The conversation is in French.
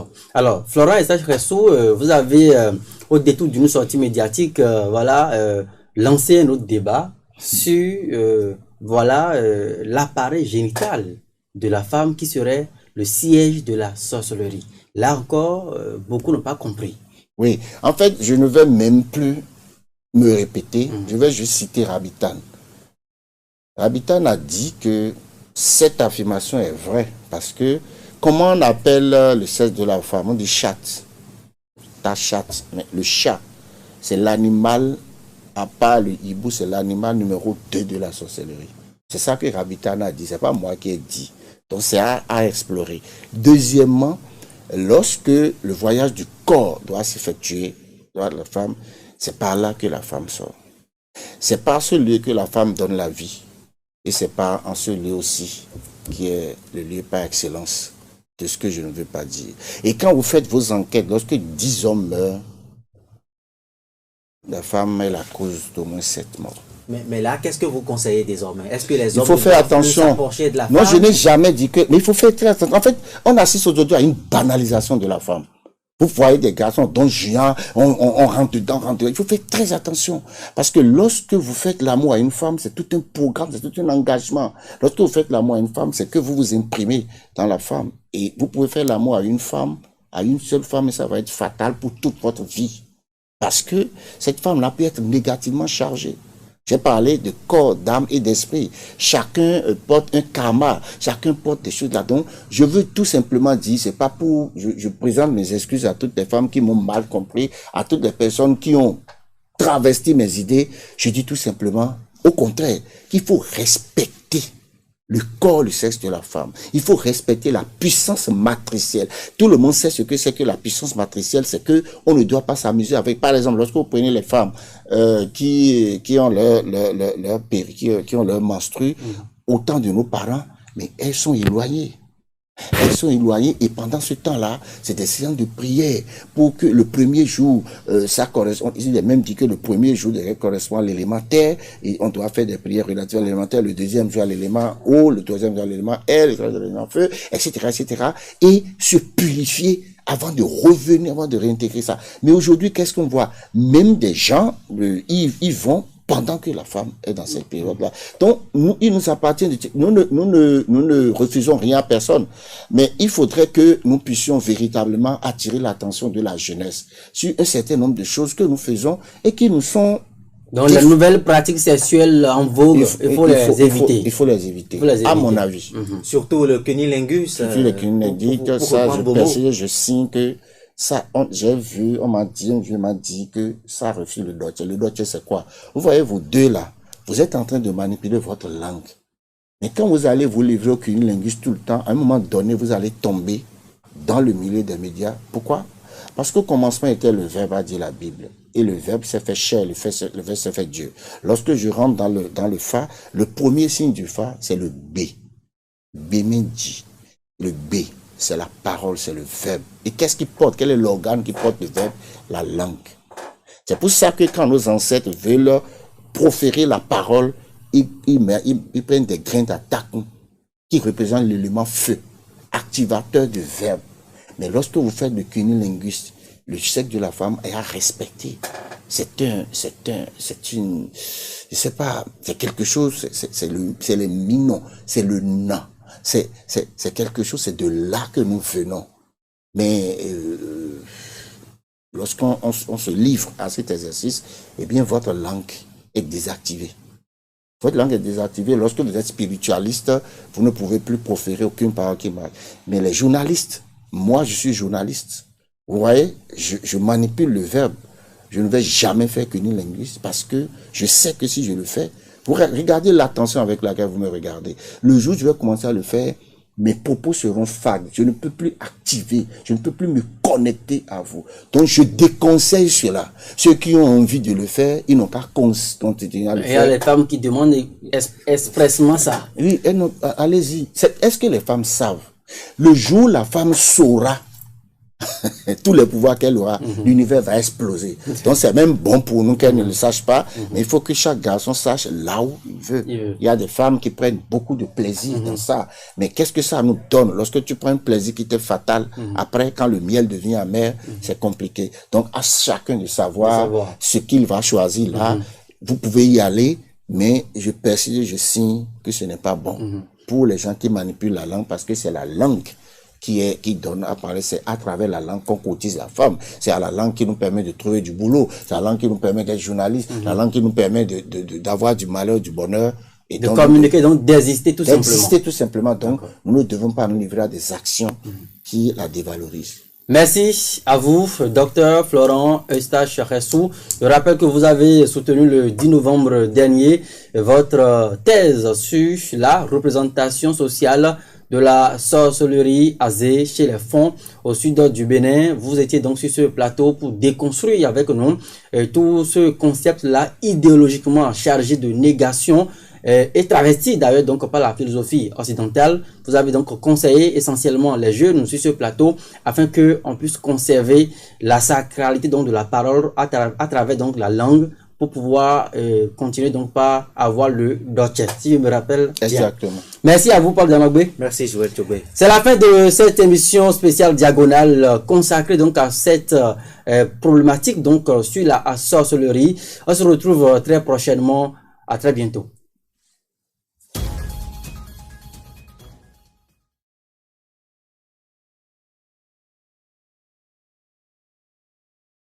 D'accord. Alors, Florent Eustache Resso, vous avez, au détour d'une sortie médiatique, lancé un autre débat sur l'appareil génital de la femme qui serait le siège de la sorcellerie. Là encore, beaucoup n'ont pas compris. Oui, en fait, je ne vais même plus me répéter, je vais juste citer Rabitan. Rabitan a dit que cette affirmation est vraie parce que comment on appelle le sexe de la femme? On dit chatte. Ta chatte. Mais le chat, c'est l'animal, à part le hibou, c'est l'animal numéro 2 de la sorcellerie. C'est ça que Rabitan a dit, c'est pas moi qui ai dit. Donc c'est à explorer. Deuxièmement, lorsque le voyage du corps doit s'effectuer, la femme, c'est par là que la femme sort. C'est par ce lieu que la femme donne la vie. Et c'est par en ce lieu aussi qui est le lieu par excellence de ce que je ne veux pas dire. Et quand vous faites vos enquêtes, lorsque 10 hommes meurent, la femme est la cause d'au moins 7 morts. Mais là, qu'est-ce que vous conseillez désormais? Est-ce que les hommes il faut faire attention. De la femme? Non, je n'ai jamais dit que... Mais il faut faire très attention. En fait, on assiste aujourd'hui à une banalisation de la femme. Vous voyez des garçons dont Julien, on rentre dedans, il faut faire très attention. Parce que lorsque vous faites l'amour à une femme, c'est tout un programme, c'est tout un engagement. Lorsque vous faites l'amour à une femme, c'est que vous vous imprimez dans la femme. Et vous pouvez faire l'amour à une femme, à une seule femme, et ça va être fatal pour toute votre vie. Parce que cette femme-là peut être négativement chargée. J'ai parlé de corps, d'âme et d'esprit. Chacun porte un karma, chacun porte des choses là. Donc, je veux tout simplement dire, c'est pas pour, je présente mes excuses à toutes les femmes qui m'ont mal compris, à toutes les personnes qui ont travesti mes idées. Je dis tout simplement, au contraire, qu'il faut respecter le corps, le sexe de la femme. Il faut respecter la puissance matricielle. Tout le monde sait ce que c'est que la puissance matricielle, c'est que on ne doit pas s'amuser avec. Par exemple, lorsque vous prenez les femmes qui ont qui ont leur menstru, au temps de nos parents, mais elles sont éloignées. Elles sont éloignées et pendant ce temps-là, c'est des séances de prière pour que le premier jour, ça correspond. Il est même dit que le premier jour correspond à l'élément terre et on doit faire des prières relatives à l'élément terre, le deuxième jour à l'élément eau, le troisième jour à l'élément air, le troisième à l'élément feu, etc., etc. Et se purifier avant de revenir, avant de réintégrer ça. Mais aujourd'hui, qu'est-ce qu'on voit? Même des gens, ils vont pendant que la femme est dans cette période-là. Donc, il nous appartient de... Nous ne refusons rien à personne. Mais il faudrait que nous puissions véritablement attirer l'attention de la jeunesse sur un certain nombre de choses que nous faisons et qui nous sont... Donc, les nouvelles pratiques sexuelles en vogue, il faut les éviter. Il faut les éviter, à mon avis. Surtout le cunnilingus. Surtout le cunnilingus, ça, je signe que... Ça, j'ai vu, on m'a dit que ça refuse le dossier. Le dossier, c'est quoi? Vous voyez, vous deux là, vous êtes en train de manipuler votre langue. Mais quand vous allez vous livrer au cunnilingus tout le temps, à un moment donné, vous allez tomber dans le milieu des médias. Pourquoi? Parce qu'au commencement était le verbe, a dit la Bible. Et le verbe s'est fait chair, le verbe s'est fait Dieu. Lorsque je rentre dans le fa, le premier signe du fa, c'est le B. Bémédi. Le B. C'est la parole, c'est le verbe. Et qu'est-ce qui porte? Quel est l'organe qui porte le verbe? La langue. C'est pour ça que quand nos ancêtres veulent proférer la parole, ils prennent des grains d'attaque qui représentent l'élément feu, activateur du verbe. Mais lorsque vous faites le cunnilingus, le sexe de la femme est à respecter. C'est quelque chose, c'est le minon, c'est le nan. C'est quelque chose, c'est de là que nous venons. Mais lorsqu'on se livre à cet exercice, eh bien, votre langue est désactivée. Votre langue est désactivée. Lorsque vous êtes spiritualiste, vous ne pouvez plus proférer aucune parole qui marche. Mais les journalistes, moi, je suis journaliste. Vous voyez, je manipule le verbe. Je ne vais jamais faire cunnilingus parce que je sais que si je le fais, vous regardez l'attention avec laquelle vous me regardez. Le jour où je vais commencer à le faire, mes propos seront fades. Je ne peux plus activer, je ne peux plus me connecter à vous. Donc je déconseille cela. Ceux qui ont envie de le faire, ils n'ont qu'à continuer à le faire. Il y a les femmes qui demandent expressement ça. Oui, allez-y. Est-ce que les femmes savent? Le jour où la femme saura tous les pouvoirs qu'elle aura, l'univers va exploser. Donc c'est même bon pour nous qu'elle ne le sache pas, mais il faut que chaque garçon sache là où il veut. Il y a des femmes qui prennent beaucoup de plaisir dans ça, mais qu'est-ce que ça nous donne? Lorsque tu prends un plaisir qui était fatal, après quand le miel devient amer, c'est compliqué. Donc à chacun de savoir ce qu'il va choisir là. Vous pouvez y aller, mais je persiste, je signe que ce n'est pas bon pour les gens qui manipulent la langue, parce que c'est la langue qui donne à parler, c'est à travers la langue qu'on cotise la femme. C'est à la langue qui nous permet de trouver du boulot, c'est la langue qui nous permet d'être journaliste, la langue qui nous permet d'avoir du malheur, du bonheur. Et de communiquer, donc d'exister tout simplement. D'exister tout simplement. Donc, nous ne devons pas nous livrer à des actions qui la dévalorisent. Merci à vous, Dr Florent Eustache Ressou. Je rappelle que vous avez soutenu le 10 novembre dernier votre thèse sur la représentation sociale de la sorcellerie azé chez les Fonds au sud du Bénin. Vous étiez donc sur ce plateau pour déconstruire avec nous tout ce concept-là idéologiquement chargé de négation et travesti d'ailleurs donc par la philosophie occidentale. Vous avez donc conseillé essentiellement les jeunes sur ce plateau afin que on puisse conserver la sacralité donc de la parole à travers donc la langue, pour pouvoir continuer donc par avoir le dochet, si je me rappelle bien. Exactement. Merci à vous, Paul Damagbe. Merci, Joël Tobé. C'est la fin de cette émission spéciale diagonale consacrée donc à cette problématique donc sur la sorcellerie. On se retrouve très prochainement. À très bientôt.